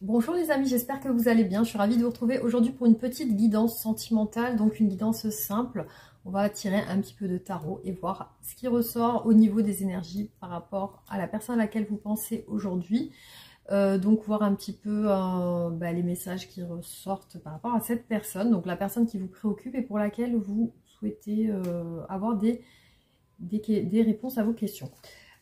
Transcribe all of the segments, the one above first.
Bonjour les amis, j'espère que vous allez bien. Je suis ravie de vous retrouver aujourd'hui pour une petite guidance sentimentale, donc une guidance simple. On va tirer un petit peu de tarot et voir ce qui ressort au niveau des énergies par rapport à la personne à laquelle vous pensez aujourd'hui. Donc voir un petit peu les messages qui ressortent par rapport à cette personne, donc la personne qui vous préoccupe et pour laquelle vous souhaitez avoir des réponses à vos questions.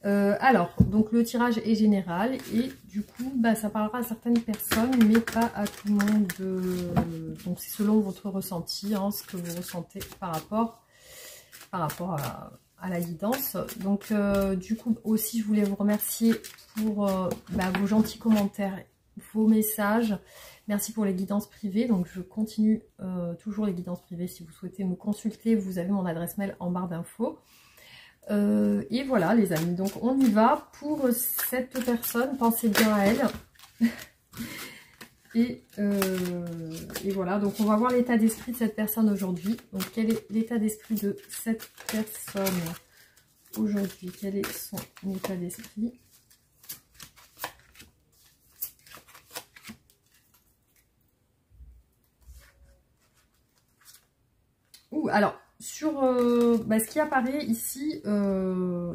Alors, donc le tirage est général et du coup, ça parlera à certaines personnes, mais pas à tout le monde. Donc c'est selon votre ressenti, ce que vous ressentez par rapport à la guidance. Donc du coup aussi, je voulais vous remercier pour vos gentils commentaires, vos messages. Merci pour les guidances privées. Donc je continue toujours les guidances privées. Si vous souhaitez me consulter, vous avez mon adresse mail en barre d'infos. Et voilà les amis, donc on y va pour cette personne, pensez bien à elle. et voilà, donc on va voir l'état d'esprit de cette personne aujourd'hui. Donc quel est l'état d'esprit de cette personne aujourd'hui? Quel est son état d'esprit? Alors sur ce qui apparaît ici, ce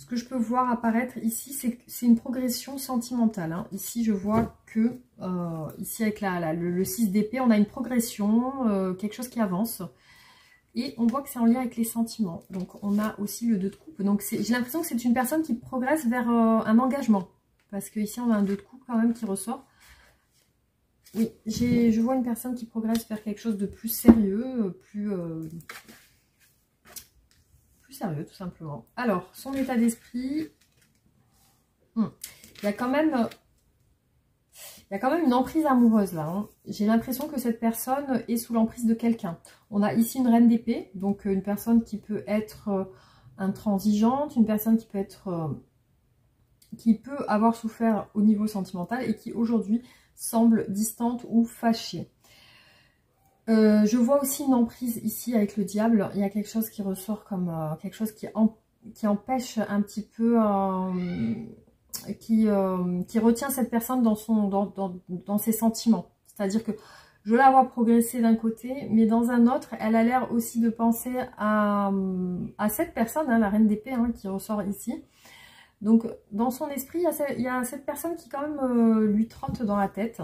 que je peux voir apparaître ici, c'est une progression sentimentale. Ici, je vois que, ici avec le 6 d'épée, on a une progression, quelque chose qui avance. Et on voit que c'est en lien avec les sentiments. Donc, on a aussi le 2 de coupe. Donc, j'ai l'impression que c'est une personne qui progresse vers un engagement. Parce que ici, on a un 2 de coupe quand même qui ressort. Oui, je vois une personne qui progresse vers quelque chose de plus sérieux, plus sérieux tout simplement. Alors, son état d'esprit, il y a quand même une emprise amoureuse là. J'ai l'impression que cette personne est sous l'emprise de quelqu'un. On a ici une reine d'épée, donc une personne qui peut être intransigeante, une personne qui peut être qui peut avoir souffert au niveau sentimental et qui aujourd'hui semble distante ou fâchée. Je vois aussi une emprise ici avec le diable. Il y a quelque chose qui ressort comme quelque chose qui empêche un petit peu, qui retient cette personne dans ses sentiments. C'est-à-dire que je la vois progresser d'un côté, mais dans un autre, elle a l'air aussi de penser à cette personne, la reine d'épée qui ressort ici. Donc, dans son esprit, il y a cette personne qui quand même lui trotte dans la tête.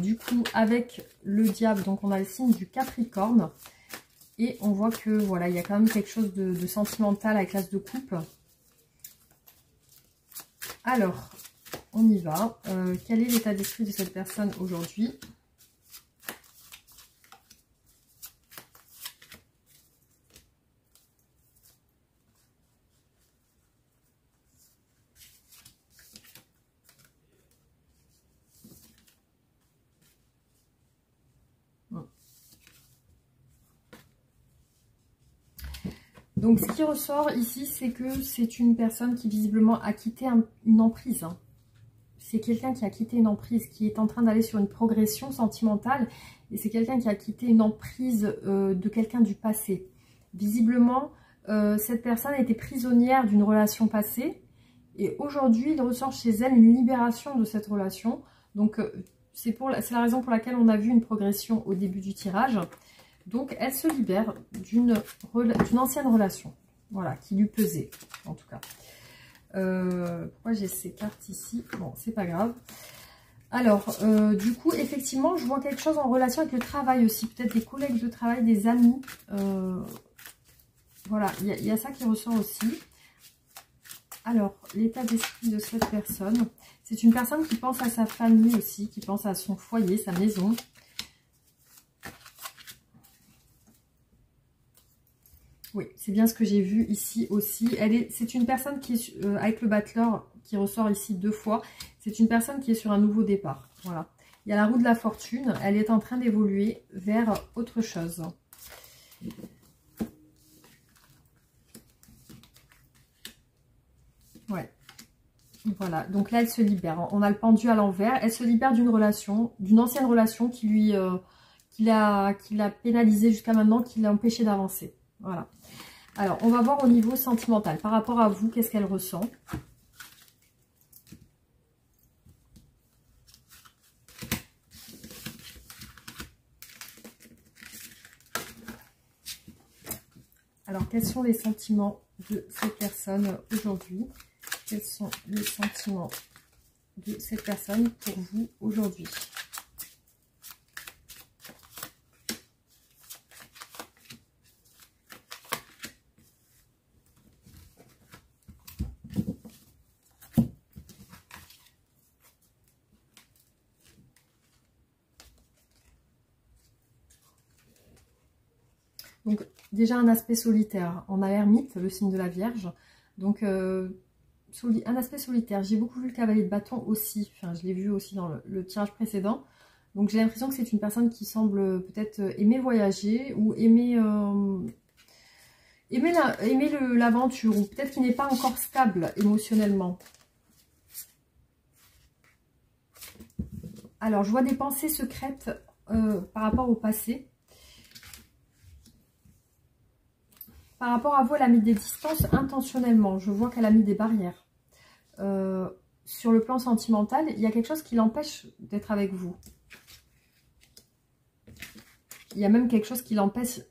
Du coup, avec le diable, donc on a le signe du Capricorne. Et on voit que, voilà, il y a quand même quelque chose de sentimental avec l'as de coupe. Alors, on y va. Quel est l'état d'esprit de cette personne aujourd'hui ? Donc, ce qui ressort ici, c'est que c'est une personne qui visiblement a quitté une emprise. C'est quelqu'un qui a quitté une emprise, qui est en train d'aller sur une progression sentimentale. Et c'est quelqu'un qui a quitté une emprise de quelqu'un du passé. Visiblement, cette personne était prisonnière d'une relation passée. Et aujourd'hui, il ressort chez elle une libération de cette relation. Donc, c'est la raison pour laquelle on a vu une progression au début du tirage. Donc, elle se libère d'une ancienne relation, voilà, qui lui pesait, en tout cas. Pourquoi j'ai ces cartes ici? Bon, c'est pas grave. Alors, du coup, effectivement, je vois quelque chose en relation avec le travail aussi. Peut-être des collègues de travail, des amis. Voilà, il y a ça qui ressort aussi. Alors, l'état d'esprit de cette personne. C'est une personne qui pense à sa famille aussi, qui pense à son foyer, sa maison. Oui, c'est bien ce que j'ai vu ici aussi. C'est une personne qui est, avec le battleur qui ressort ici 2 fois, c'est une personne qui est sur un nouveau départ. Voilà. Il y a la roue de la fortune, elle est en train d'évoluer vers autre chose. Ouais. Voilà, donc là elle se libère. On a le pendu à l'envers. Elle se libère d'une relation, d'une ancienne relation qui l'a pénalisé jusqu'à maintenant, qui l'a empêché d'avancer. Voilà. Alors, on va voir au niveau sentimental. Par rapport à vous, qu'est-ce qu'elle ressent? Alors, quels sont les sentiments de cette personne aujourd'hui? Quels sont les sentiments de cette personne pour vous aujourd'hui? Donc, déjà un aspect solitaire. On a l'ermite, le signe de la Vierge. Donc, un aspect solitaire. J'ai beaucoup vu le cavalier de bâton aussi. Enfin, je l'ai vu aussi dans le tirage précédent. Donc, j'ai l'impression que c'est une personne qui semble peut-être aimer voyager ou aimer l'aventure. Ou peut-être qu'il n'est pas encore stable émotionnellement. Alors, je vois des pensées secrètes par rapport au passé. Par rapport à vous, elle a mis des distances intentionnellement. Je vois qu'elle a mis des barrières. Sur le plan sentimental, il y a quelque chose qui l'empêche d'être avec vous. Il y a même quelque chose qui l'empêche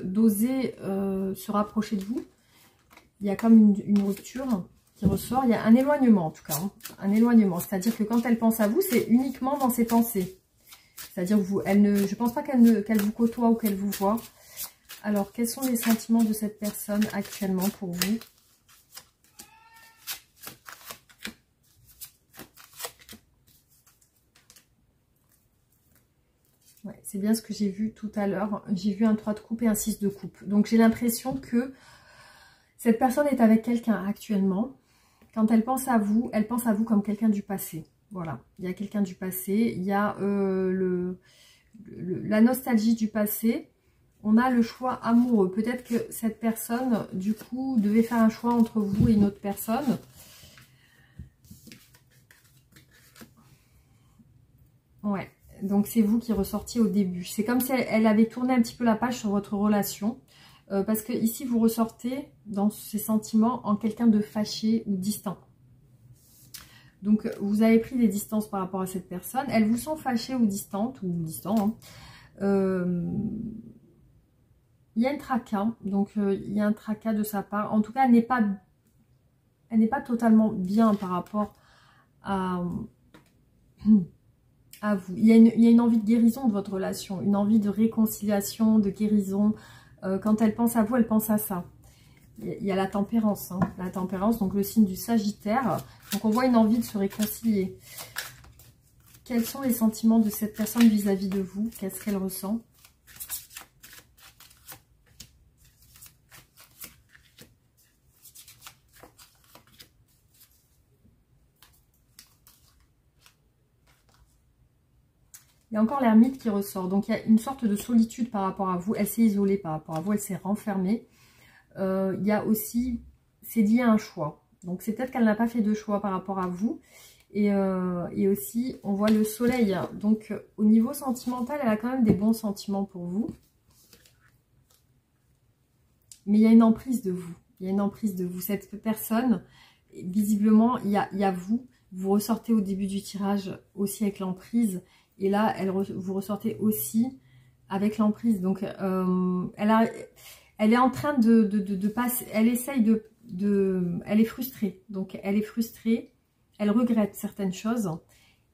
d'oser se rapprocher de vous. Il y a comme une rupture qui ressort. Il y a un éloignement en tout cas. Hein. Un éloignement. C'est-à-dire que quand elle pense à vous, c'est uniquement dans ses pensées. C'est-à-dire que je ne pense pas qu'elle vous côtoie ou qu'elle vous voit. Alors, quels sont les sentiments de cette personne actuellement pour vous? Ouais, c'est bien ce que j'ai vu tout à l'heure. J'ai vu un 3 de coupe et un 6 de coupe. Donc, j'ai l'impression que cette personne est avec quelqu'un actuellement. Quand elle pense à vous comme quelqu'un du passé. Voilà, il y a quelqu'un du passé. Il y a la nostalgie du passé. On a le choix amoureux. Peut-être que cette personne, du coup, devait faire un choix entre vous et une autre personne. Ouais, donc c'est vous qui ressortiez au début. C'est comme si elle avait tourné un petit peu la page sur votre relation. Parce que ici, vous ressortez dans ces sentiments en quelqu'un de fâché ou distant. Donc, vous avez pris des distances par rapport à cette personne. Elle vous sent fâchée ou distante, ou distant, hein. Il y a un tracas, donc il y a un tracas de sa part. En tout cas, elle n'est pas totalement bien par rapport à vous. Il y a une envie de guérison de votre relation, une envie de réconciliation, de guérison. Quand elle pense à vous, elle pense à ça. Il y a la tempérance, hein, la tempérance, donc le signe du Sagittaire. Donc on voit une envie de se réconcilier. Quels sont les sentiments de cette personne vis-à-vis de vous? Qu'est-ce qu'elle ressent? Il y a encore l'ermite qui ressort. Donc, il y a une sorte de solitude par rapport à vous. Elle s'est isolée par rapport à vous. Elle s'est renfermée. Il y a aussi... C'est lié à un choix. Donc, c'est peut-être qu'elle n'a pas fait de choix par rapport à vous. Et aussi, on voit le soleil. Donc, au niveau sentimental, elle a quand même des bons sentiments pour vous. Mais il y a une emprise de vous. Il y a une emprise de vous. Cette personne, visiblement, il y a vous. Vous ressortez au début du tirage aussi avec l'emprise. Et là, vous ressortez aussi avec l'emprise. Donc, elle est en train de passer... Elle essaye elle est frustrée. Donc, elle est frustrée. Elle regrette certaines choses.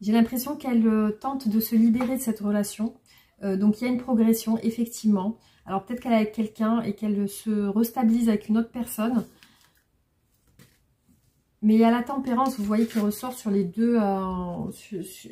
J'ai l'impression qu'elle tente de se libérer de cette relation. Donc, il y a une progression, effectivement. Alors, peut-être qu'elle est avec quelqu'un et qu'elle se restabilise avec une autre personne. Mais il y a la tempérance, vous voyez, qui ressort sur les deux,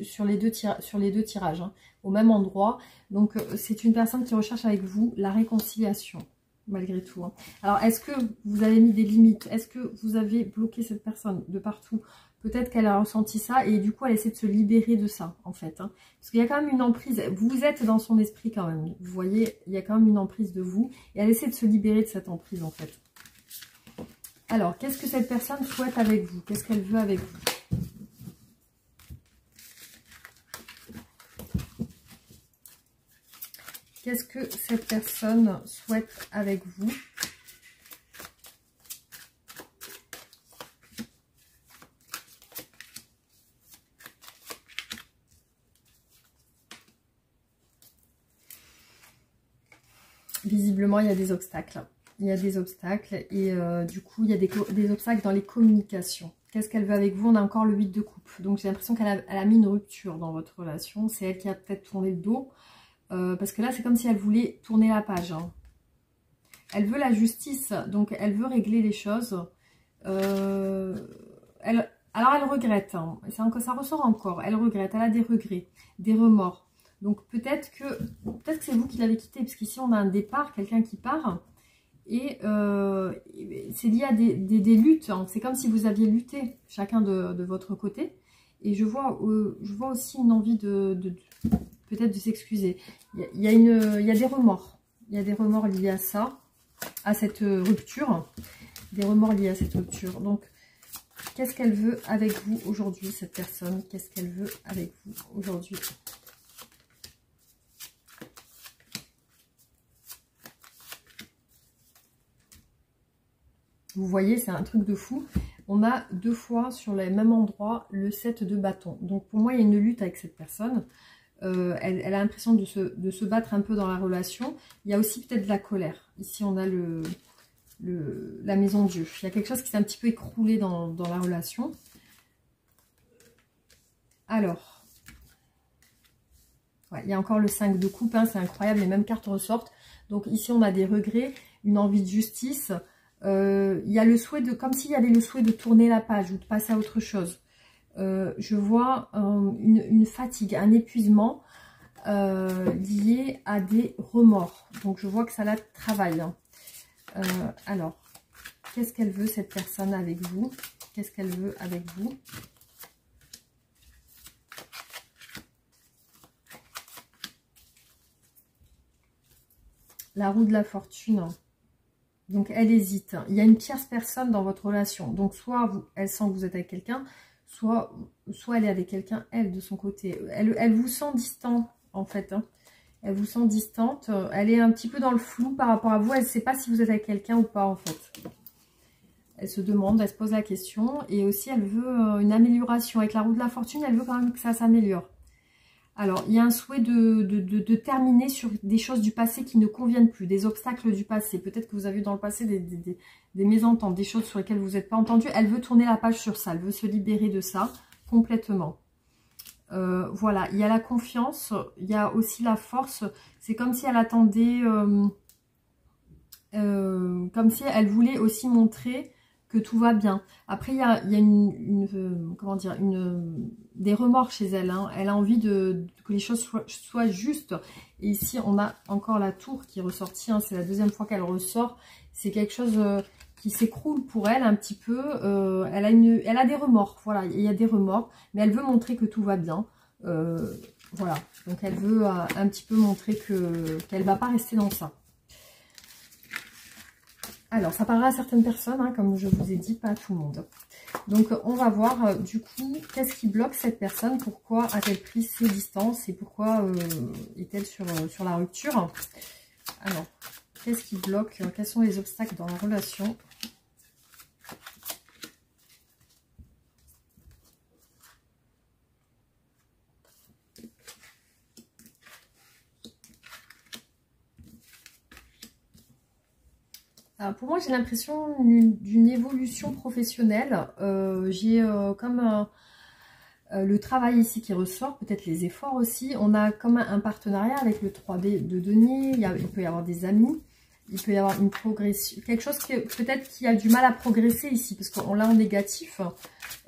sur les deux tirages, hein, au même endroit. Donc, c'est une personne qui recherche avec vous la réconciliation, malgré tout. Hein. Alors, est-ce que vous avez mis des limites? Est-ce que vous avez bloqué cette personne de partout? Peut-être qu'elle a ressenti ça et du coup, elle essaie de se libérer de ça, en fait. Hein. Parce qu'il y a quand même une emprise. Vous êtes dans son esprit quand même. Vous voyez, il y a quand même une emprise de vous. Et elle essaie de se libérer de cette emprise, en fait. Alors, qu'est-ce que cette personne souhaite avec vous? Qu'est-ce qu'elle veut avec vous? Qu'est-ce que cette personne souhaite avec vous? Visiblement, il y a des obstacles. il y a des obstacles et du coup, il y a des obstacles dans les communications. Qu'est-ce qu'elle veut avec vous? On a encore le 8 de coupe. Donc, j'ai l'impression qu'elle a mis une rupture dans votre relation. C'est elle qui a peut-être tourné le dos. Parce que là, c'est comme si elle voulait tourner la page. Hein. Elle veut la justice. Donc, elle veut régler les choses. Alors, elle regrette. Hein. Ça ressort encore. Elle regrette. Elle a des regrets, des remords. Donc, peut-être que c'est vous qui l'avez quitté. Parce qu'ici, on a un départ, quelqu'un qui part. Et c'est lié à des luttes. Hein. C'est comme si vous aviez lutté chacun de votre côté. Et je vois aussi une envie peut-être de s'excuser. Il y a des remords. Il y a des remords liés à ça, à cette rupture. Des remords liés à cette rupture. Donc, qu'est-ce qu'elle veut avec vous aujourd'hui, cette personne? Qu'est-ce qu'elle veut avec vous aujourd'hui? Vous voyez, c'est un truc de fou. On a 2 fois sur le même endroit le 7 de bâton. Donc pour moi, il y a une lutte avec cette personne. Elle a l'impression de se battre un peu dans la relation. Il y a aussi peut-être de la colère. Ici, on a la maison Dieu. Il y a quelque chose qui s'est un petit peu écroulé dans la relation. Alors, ouais, il y a encore le 5 de coupe. Hein, c'est incroyable, les mêmes cartes ressortent. Donc ici, on a des regrets, une envie de justice. Il y a le souhait comme s'il y avait le souhait de tourner la page ou de passer à autre chose. Je vois une fatigue, un épuisement lié à des remords. Donc je vois que ça la travaille. Hein. Alors, qu'est-ce qu'elle veut cette personne avec vous? Qu'est-ce qu'elle veut avec vous? La roue de la fortune. Donc, elle hésite. Il y a une tierce personne dans votre relation. Donc, soit elle sent que vous êtes avec quelqu'un, soit elle est avec quelqu'un, elle, de son côté. Elle vous sent distant, en fait. Hein. Elle vous sent distante. Elle est un petit peu dans le flou par rapport à vous. Elle ne sait pas si vous êtes avec quelqu'un ou pas, en fait. Elle se demande, elle se pose la question. Et aussi, elle veut une amélioration. Avec la roue de la fortune, elle veut quand même que ça s'améliore. Alors, il y a un souhait de terminer sur des choses du passé qui ne conviennent plus, des obstacles du passé. Peut-être que vous avez eu dans le passé des mésententes, des choses sur lesquelles vous n'êtes pas entendu. Elle veut tourner la page sur ça, elle veut se libérer de ça complètement. Voilà, il y a la confiance, il y a aussi la force. C'est comme si elle attendait, comme si elle voulait aussi montrer que tout va bien. Après, il y a comment dire, des remords chez elle. Hein. Elle a envie que les choses soient justes. Et ici, on a encore la tour qui est ressortie. Hein. C'est la 2e fois qu'elle ressort. C'est quelque chose qui s'écroule pour elle un petit peu. Elle a des remords. Voilà, il y a des remords. Mais elle veut montrer que tout va bien. Voilà. Donc, elle veut un petit peu montrer qu'elle ne va pas rester dans ça. Alors, ça parlera à certaines personnes, hein, comme je vous ai dit, pas à tout le monde. Donc, on va voir, du coup, qu'est-ce qui bloque cette personne? Pourquoi a-t-elle pris ses distances? Et pourquoi est-elle sur la rupture? Alors, qu'est-ce qui bloque? Quels sont les obstacles dans la relation? Alors pour moi, j'ai l'impression d'une évolution professionnelle. J'ai comme le travail ici qui ressort, peut-être les efforts aussi. On a comme un partenariat avec le 3D de denier. Il peut y avoir des amis. Il peut y avoir une progression. Quelque chose peut-être qui a du mal à progresser ici, parce qu'on l'a en négatif.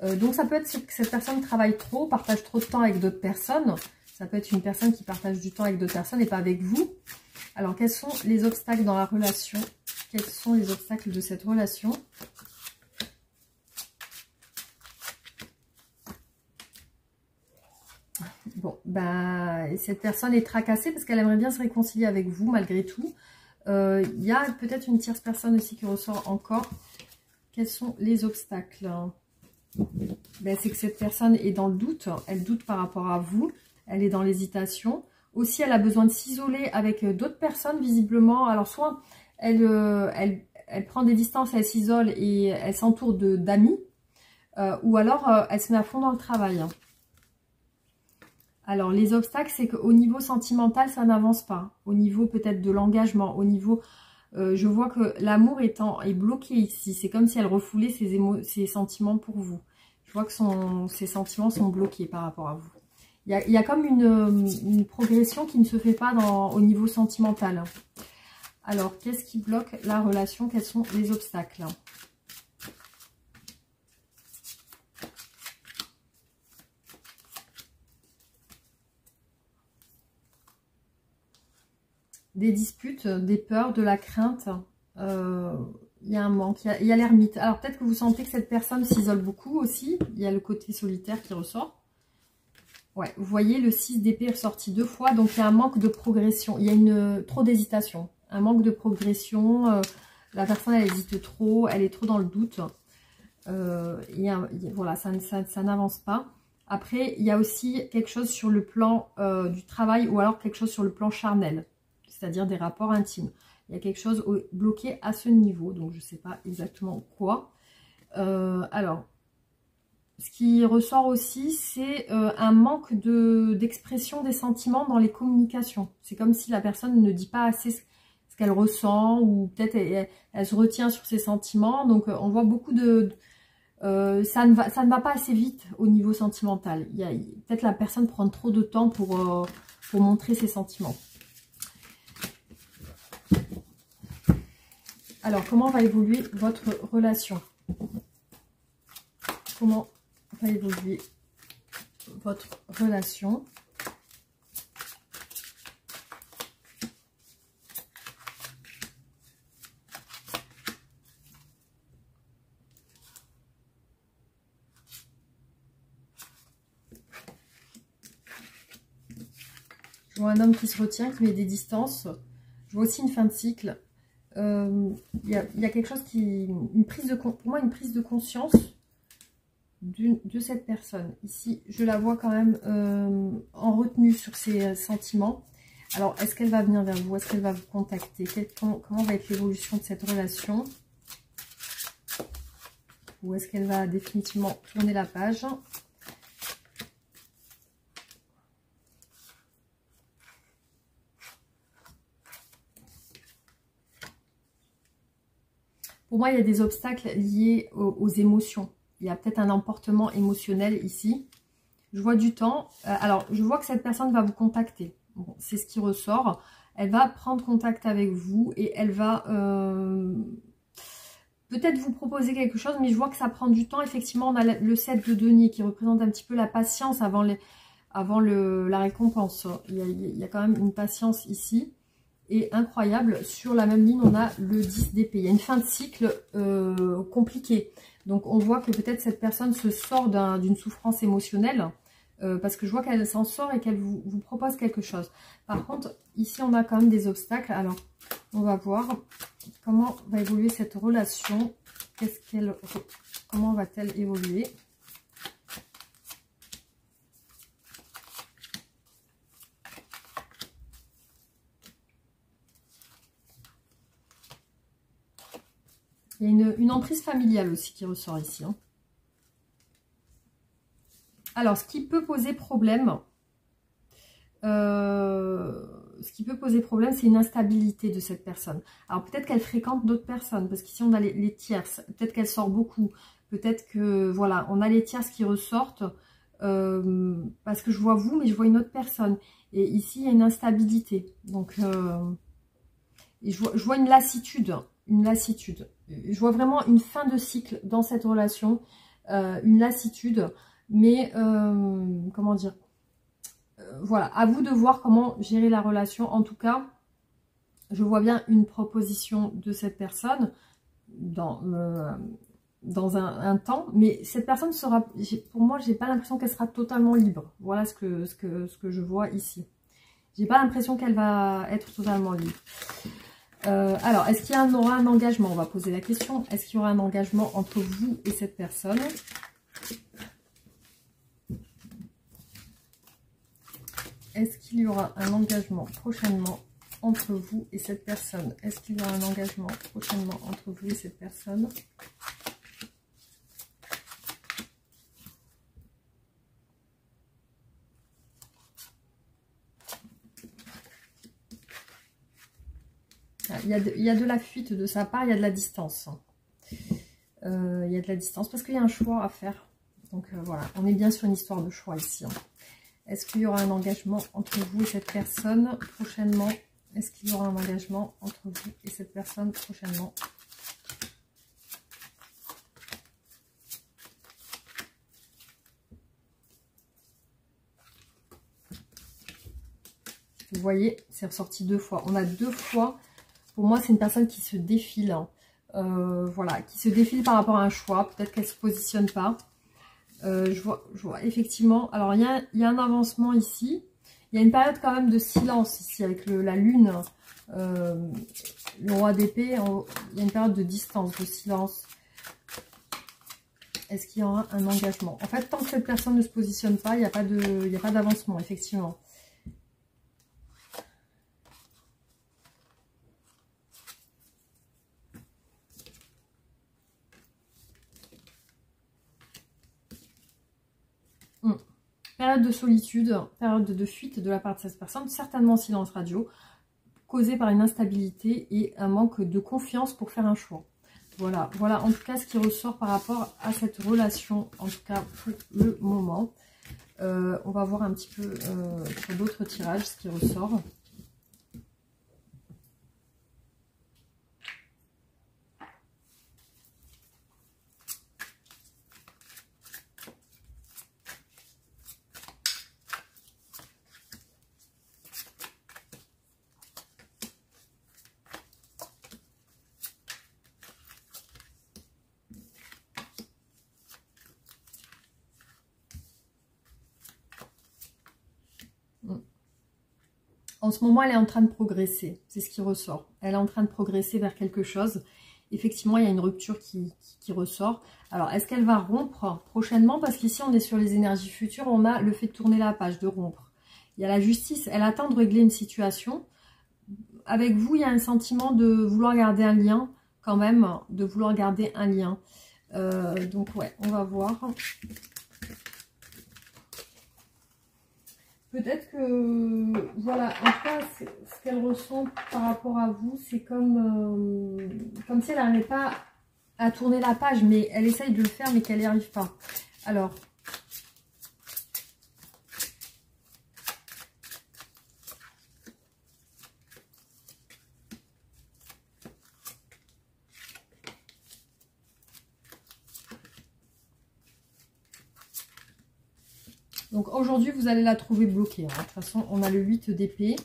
Donc ça peut être que cette personne travaille trop, partage trop de temps avec d'autres personnes. Ça peut être une personne qui partage du temps avec d'autres personnes et pas avec vous. Alors, quels sont les obstacles dans la relation? Quels sont les obstacles de cette relation? Bon, bah, cette personne est tracassée parce qu'elle aimerait bien se réconcilier avec vous malgré tout. Il y a peut-être une tierce personne aussi qui ressort encore. Quels sont les obstacles? Ben, c'est que cette personne est dans le doute. Elle doute par rapport à vous. Elle est dans l'hésitation. Aussi, elle a besoin de s'isoler avec d'autres personnes, visiblement. Alors, soit elle prend des distances, elle s'isole et elle s'entoure d'amis. Ou alors, elle se met à fond dans le travail. Alors, les obstacles, c'est qu'au niveau sentimental, ça n'avance pas. Au niveau peut-être de l'engagement, au niveau Je vois que l'amour est bloqué ici. C'est comme si elle refoulait ses sentiments pour vous. Je vois que ses sentiments sont bloqués par rapport à vous. Il y a comme une progression qui ne se fait pas au niveau sentimental. Alors, qu'est-ce qui bloque la relation? Quels sont les obstacles? Des disputes, des peurs, de la crainte. Il y a un manque. Il y a l'ermite. Alors, peut-être que vous sentez que cette personne s'isole beaucoup aussi. Il y a le côté solitaire qui ressort. Ouais, vous voyez, le 6 d'épée est ressorti 2 fois. Donc, il y a un manque de progression. Il y a trop d'hésitation. Un manque de progression. La personne, elle hésite trop. Elle est trop dans le doute. Voilà, ça n'avance pas. Après, il y a aussi quelque chose sur le plan du travail ou alors quelque chose sur le plan charnel. C'est-à-dire des rapports intimes. Il y a quelque chose bloqué à ce niveau. Donc, je ne sais pas exactement quoi. Alors... Ce qui ressort aussi, c'est un manque d'expression des sentiments dans les communications. C'est comme si la personne ne dit pas assez ce qu'elle ressent ou peut-être elle se retient sur ses sentiments. Donc, on voit beaucoup ça ne va pas assez vite au niveau sentimental. Peut-être la personne prend trop de temps pour montrer ses sentiments. Alors, comment va évoluer votre relation? Comment va évoluer votre relation? Je vois un homme qui se retient, qui met des distances. Je vois aussi une fin de cycle. Il y a quelque chose pour moi, une prise de conscience de cette personne. Ici, je la vois quand même en retenue sur ses sentiments. Alors, est-ce qu'elle va venir vers vous? Est-ce qu'elle va vous contacter? Comment va être l'évolution de cette relation? Ou est-ce qu'elle va définitivement tourner la page? Pour moi, il y a des obstacles liés aux émotions. Il y a peut-être un emportement émotionnel ici. Je vois du temps. Alors, je vois que cette personne va vous contacter. Bon, c'est ce qui ressort. Elle va prendre contact avec vous et elle va peut-être vous proposer quelque chose, mais je vois que ça prend du temps. Effectivement, on a le 7 de denier qui représente un petit peu la patience avant la récompense. Il y a quand même une patience ici. Et incroyable, sur la même ligne, on a le 10 d'épée. Il y a une fin de cycle compliquée. Donc, on voit que peut-être cette personne se sort d'une souffrance émotionnelle parce que je vois qu'elle s'en sort et qu'elle vous propose quelque chose. Par contre, ici, on a quand même des obstacles. Alors, on va voir comment va évoluer cette relation. Comment va-t-elle évoluer ? Il y a une emprise familiale aussi qui ressort ici. Hein. Alors, ce qui peut poser problème, c'est une instabilité de cette personne. Alors, peut-être qu'elle fréquente d'autres personnes, parce qu'ici, on a les tierces. Peut-être qu'elle sort beaucoup. Peut-être que, voilà, on a les tierces qui ressortent, parce que je vois vous, mais je vois une autre personne. Et ici, il y a une instabilité. Donc, et je vois une lassitude. Une lassitude. Je vois vraiment une fin de cycle dans cette relation. Une lassitude. Mais, comment dire, voilà, à vous de voir comment gérer la relation. En tout cas, je vois bien une proposition de cette personne dans un temps. Mais cette personne sera, pour moi, j'ai pas l'impression qu'elle sera totalement libre. Voilà ce que je vois ici. J'ai pas l'impression qu'elle va être totalement libre. Alors, est-ce qu'il y aura un engagement? On va poser la question. Est-ce qu'il y aura un engagement entre vous et cette personne? Est-ce qu'il y aura un engagement prochainement entre vous et cette personne? Est-ce qu'il y aura un engagement prochainement entre vous et cette personne? Il y a de la fuite de sa part, il y a de la distance. Il y a de la distance parce qu'il y a un choix à faire. Donc voilà, on est bien sur une histoire de choix ici. Hein. Est-ce qu'il y aura un engagement entre vous et cette personne prochainement? Est-ce qu'il y aura un engagement entre vous et cette personne prochainement? Vous voyez, c'est ressorti 2 fois. On a 2 fois. Pour moi, c'est une personne qui se défile. Hein. Voilà, qui se défile par rapport à un choix. Peut-être qu'elle ne se positionne pas. Je vois effectivement. Alors, il y a un avancement ici. Il y a une période quand même de silence ici avec la lune. Le roi d'épée. Il y a une période de distance, de silence. Est-ce qu'il y aura un engagement? En fait, tant que cette personne ne se positionne pas, il n'y a pas d'avancement, effectivement. Période de solitude, période de fuite de la part de cette personne, certainement silence radio, causé par une instabilité et un manque de confiance pour faire un choix. Voilà, voilà en tout cas ce qui ressort par rapport à cette relation, en tout cas pour le moment. On va voir un petit peu sur d'autres tirages ce qui ressort. En ce moment, elle est en train de progresser. C'est ce qui ressort. Elle est en train de progresser vers quelque chose. Effectivement, il y a une rupture qui ressort. Alors, est-ce qu'elle va rompre prochainement? Parce qu'ici, on est sur les énergies futures. On a le fait de tourner la page, de rompre. Il y a la justice. Elle attend de régler une situation. Avec vous, il y a un sentiment de vouloir garder un lien, quand même. De vouloir garder un lien. Donc, ouais, on va voir. Peut-être que, voilà, en tout cas, ce qu'elle ressent par rapport à vous, c'est comme si elle n'arrivait pas à tourner la page, mais elle essaye de le faire, mais qu'elle n'y arrive pas. Alors, donc aujourd'hui, vous allez la trouver bloquée. Hein. De toute façon, on a le 8 d'épée.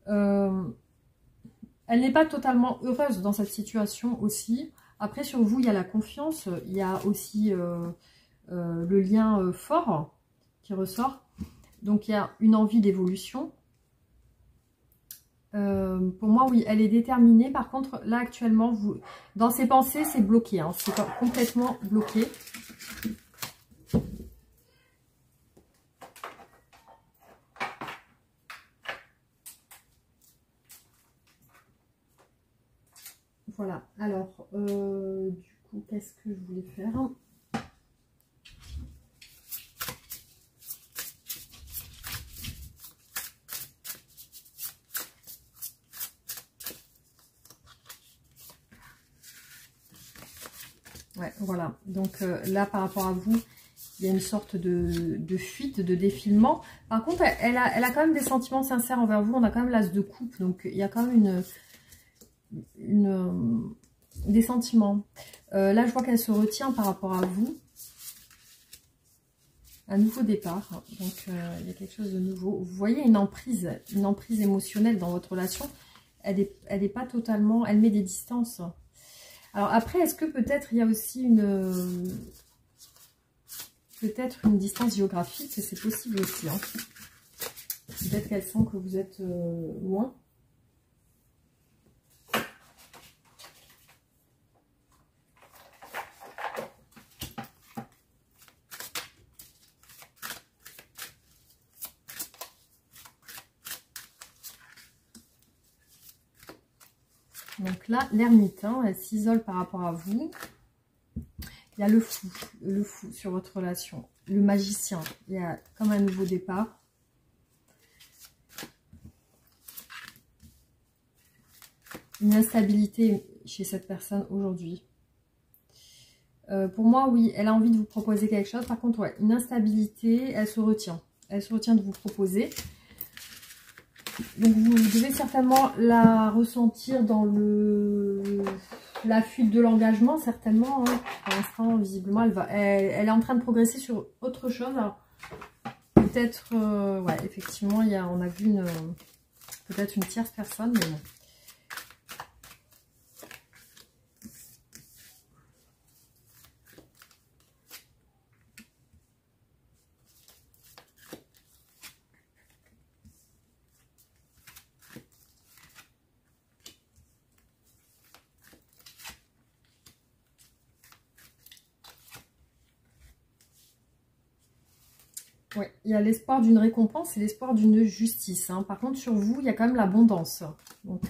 Elle n'est pas totalement heureuse dans cette situation aussi. Après, sur vous, il y a la confiance. Il y a aussi le lien fort qui ressort. Donc, il y a une envie d'évolution. Pour moi, oui, elle est déterminée. Par contre, là, actuellement, dans ses pensées, c'est bloqué. Hein. C'est complètement bloqué. Voilà, alors, du coup, qu'est-ce que je voulais faire? Ouais, voilà, donc là, par rapport à vous, il y a une sorte de fuite, de défilement. Par contre, elle a quand même des sentiments sincères envers vous. On a quand même l'as de coupe, donc il y a quand même des sentiments. Là, je vois qu'elle se retient par rapport à vous. Un nouveau départ. Donc, il y a quelque chose de nouveau. Vous voyez une emprise émotionnelle dans votre relation. Elle est pas totalement... Elle met des distances. Alors après, est-ce que peut-être il y a aussi peut-être une distance géographique? C'est possible aussi. Hein. Peut-être qu'elle sent que vous êtes loin. Donc là, l'ermite, hein, elle s'isole par rapport à vous. Il y a le fou sur votre relation. Le magicien, il y a comme un nouveau départ. une instabilité chez cette personne aujourd'hui. Pour moi, oui, elle a envie de vous proposer quelque chose. Par contre, ouais, une instabilité, elle se retient. Elle se retient de vous proposer. Donc, vous devez certainement la ressentir dans la fuite de l'engagement, certainement. Hein. Pour l'instant, visiblement, elle est en train de progresser sur autre chose. Peut-être, ouais, effectivement, on a vu peut-être une tierce personne, mais bon. Oui, il y a l'espoir d'une récompense et l'espoir d'une justice. Hein. Par contre, sur vous, il y a quand même l'abondance. Donc,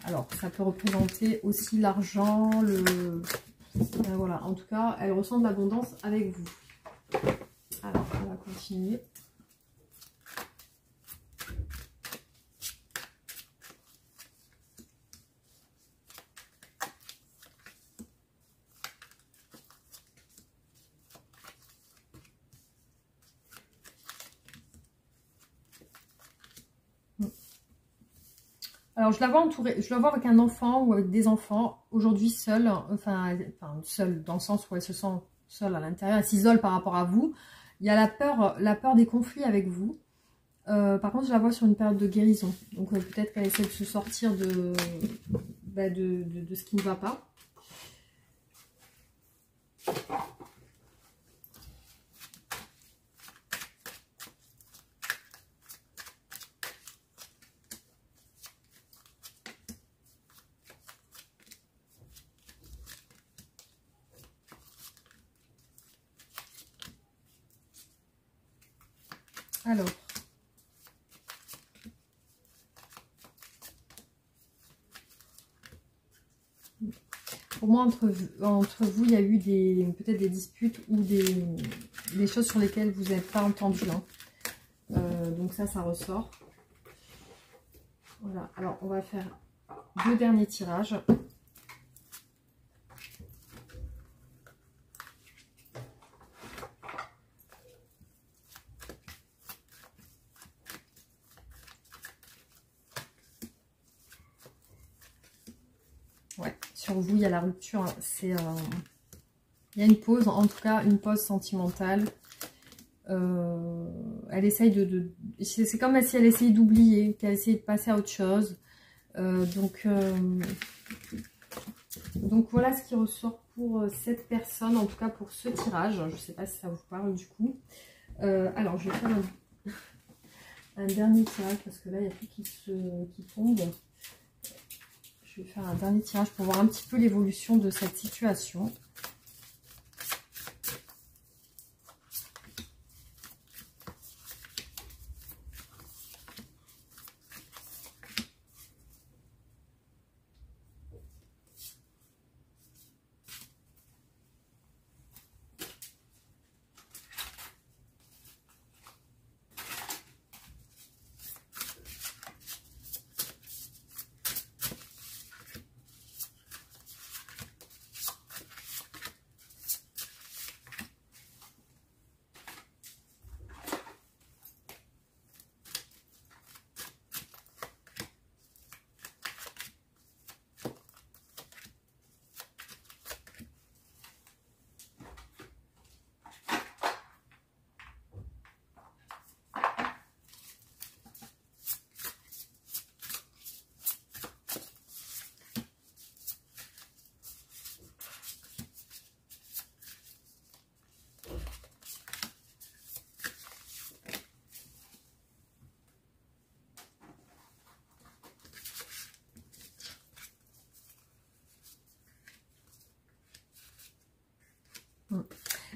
alors, ça peut représenter aussi l'argent, voilà, en tout cas, elle ressent de l'abondance avec vous. Alors, on va continuer. Alors, je la vois entourée, je la vois avec un enfant ou avec des enfants, aujourd'hui seule, enfin seule dans le sens où elle se sent seule à l'intérieur, elle s'isole par rapport à vous. Il y a la peur des conflits avec vous. Par contre, je la vois sur une période de guérison. Donc, peut-être qu'elle essaie de se sortir de ce qui ne va pas. Alors, pour moi, entre vous, il y a eu peut-être des disputes ou des choses sur lesquelles vous n'êtes pas entendu. Hein. Donc ça ressort. Voilà, alors on va faire 2 derniers tirages. Ouais, sur vous, il y a la rupture. Il y a une pause, en tout cas, une pause sentimentale. Elle essaye c'est comme si elle essayait d'oublier, qu'elle essayait de passer à autre chose. Donc voilà ce qui ressort pour cette personne, en tout cas pour ce tirage. Je ne sais pas si ça vous parle du coup. Alors, je vais faire un dernier tirage parce que là, il y a tout qui tombe. Je vais faire un dernier tirage pour voir un petit peu l'évolution de cette situation.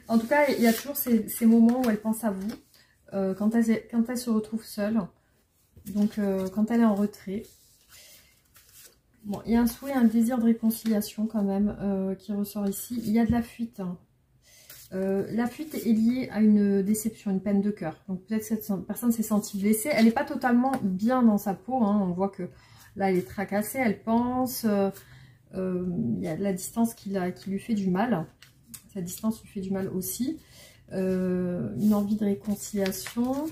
En tout cas, il y a toujours ces moments où elle pense à vous, quand elle se retrouve seule, donc quand elle est en retrait. Bon, il y a un souhait, un désir de réconciliation quand même qui ressort ici. Il y a de la fuite. Hein. La fuite est liée à une déception, une peine de cœur. Donc peut-être cette personne s'est sentie blessée. Elle n'est pas totalement bien dans sa peau. Hein. On voit que Là, elle est tracassée, elle pense. Il y a de la distance qui lui fait du mal. Sa distance lui fait du mal aussi. Une envie de réconciliation.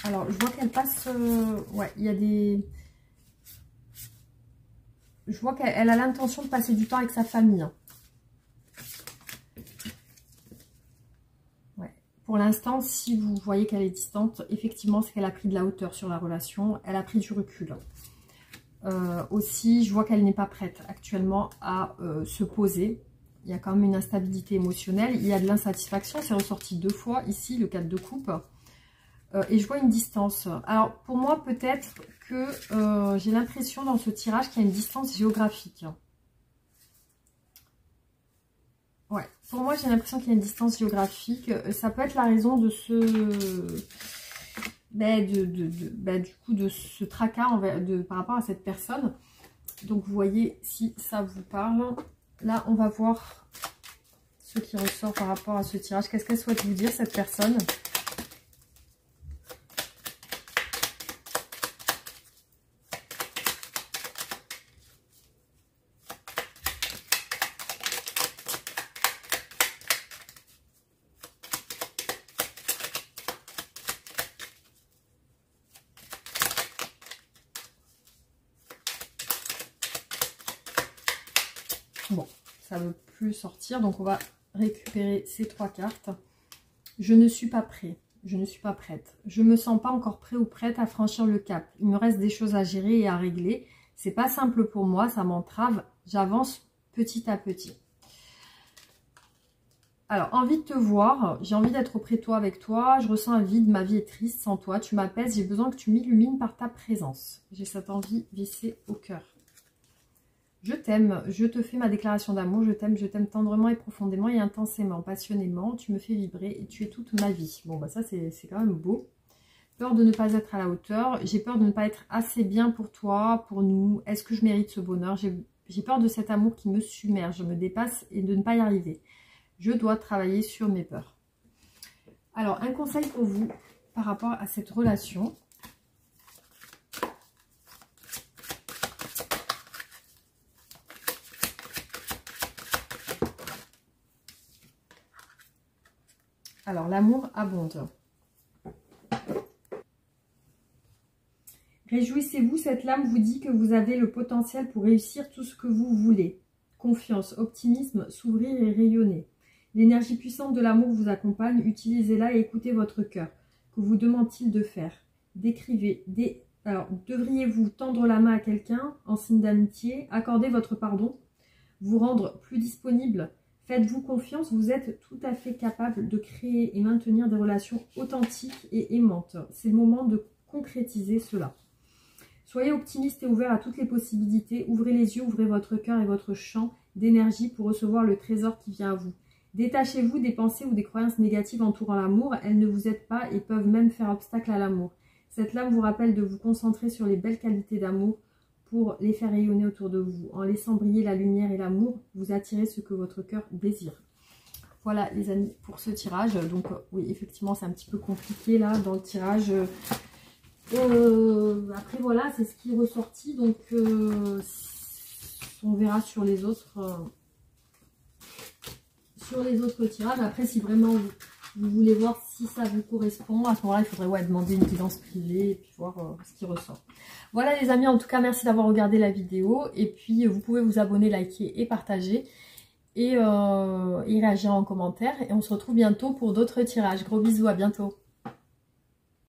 Alors, je vois qu'elle passe... ouais, il y a des... Je vois qu'elle a l'intention de passer du temps avec sa famille. Ouais. Pour l'instant, si vous voyez qu'elle est distante, effectivement, c'est qu'elle a pris de la hauteur sur la relation. Elle a pris du recul. Aussi, je vois qu'elle n'est pas prête actuellement à se poser. Il y a quand même une instabilité émotionnelle. Il y a de l'insatisfaction. C'est ressorti 2 fois ici, le 4 de coupe. Et je vois une distance. Alors, pour moi, peut-être que j'ai l'impression dans ce tirage qu'il y a une distance géographique. Ouais, pour moi, j'ai l'impression qu'il y a une distance géographique. Ça peut être la raison de ce... du coup, de ce tracas par rapport à cette personne. Donc, vous voyez, si ça vous parle. Là, on va voir ce qui ressort par rapport à ce tirage. Qu'est-ce qu'elle souhaite vous dire, cette personne ? Bon, ça ne veut plus sortir, donc on va récupérer ces 3 cartes. Je ne suis pas prêt, je ne suis pas prête. Je ne me sens pas encore prêt ou prête à franchir le cap. Il me reste des choses à gérer et à régler. C'est pas simple pour moi, ça m'entrave. J'avance petit à petit. Alors, envie de te voir, j'ai envie d'être auprès de toi, avec toi. Je ressens un vide, ma vie est triste sans toi. Tu m'apaises, j'ai besoin que tu m'illumines par ta présence. J'ai cette envie vissée au cœur. Je t'aime, je te fais ma déclaration d'amour, je t'aime tendrement et profondément et intensément, passionnément, tu me fais vibrer et tu es toute ma vie. Bon, bah ça c'est quand même beau. Peur de ne pas être à la hauteur, j'ai peur de ne pas être assez bien pour toi, pour nous. Est-ce que je mérite ce bonheur? J'ai peur de cet amour qui me submerge, me dépasse et de ne pas y arriver. Je dois travailler sur mes peurs. Alors, un conseil pour vous par rapport à cette relation. Alors, l'amour abonde. Réjouissez-vous, cette lame vous dit que vous avez le potentiel pour réussir tout ce que vous voulez. Confiance, optimisme, s'ouvrir et rayonner. L'énergie puissante de l'amour vous accompagne, utilisez-la et écoutez votre cœur. Que vous demande-t-il de faire? Décrivez. Alors, devriez-vous tendre la main à quelqu'un en signe d'amitié, accorder votre pardon, vous rendre plus disponible? Faites-vous confiance, vous êtes tout à fait capable de créer et maintenir des relations authentiques et aimantes. C'est le moment de concrétiser cela. Soyez optimiste et ouvert à toutes les possibilités. Ouvrez les yeux, ouvrez votre cœur et votre champ d'énergie pour recevoir le trésor qui vient à vous. Détachez-vous des pensées ou des croyances négatives entourant l'amour. Elles ne vous aident pas et peuvent même faire obstacle à l'amour. Cette lame vous rappelle de vous concentrer sur les belles qualités d'amour pour les faire rayonner autour de vous. En laissant briller la lumière et l'amour, vous attirez ce que votre cœur désire. Voilà les amis pour ce tirage. Donc oui, effectivement, c'est un petit peu compliqué là dans le tirage. Après voilà, c'est ce qui est ressorti. Donc on verra sur les autres tirages. Après, si vraiment vous voulez voir si ça vous correspond, à ce moment-là, il faudrait demander une guidance privée et puis voir ce qui ressort. Voilà les amis, en tout cas, merci d'avoir regardé la vidéo. Et puis, vous pouvez vous abonner, liker et partager. Et réagir en commentaire. Et on se retrouve bientôt pour d'autres tirages. Gros bisous, à bientôt.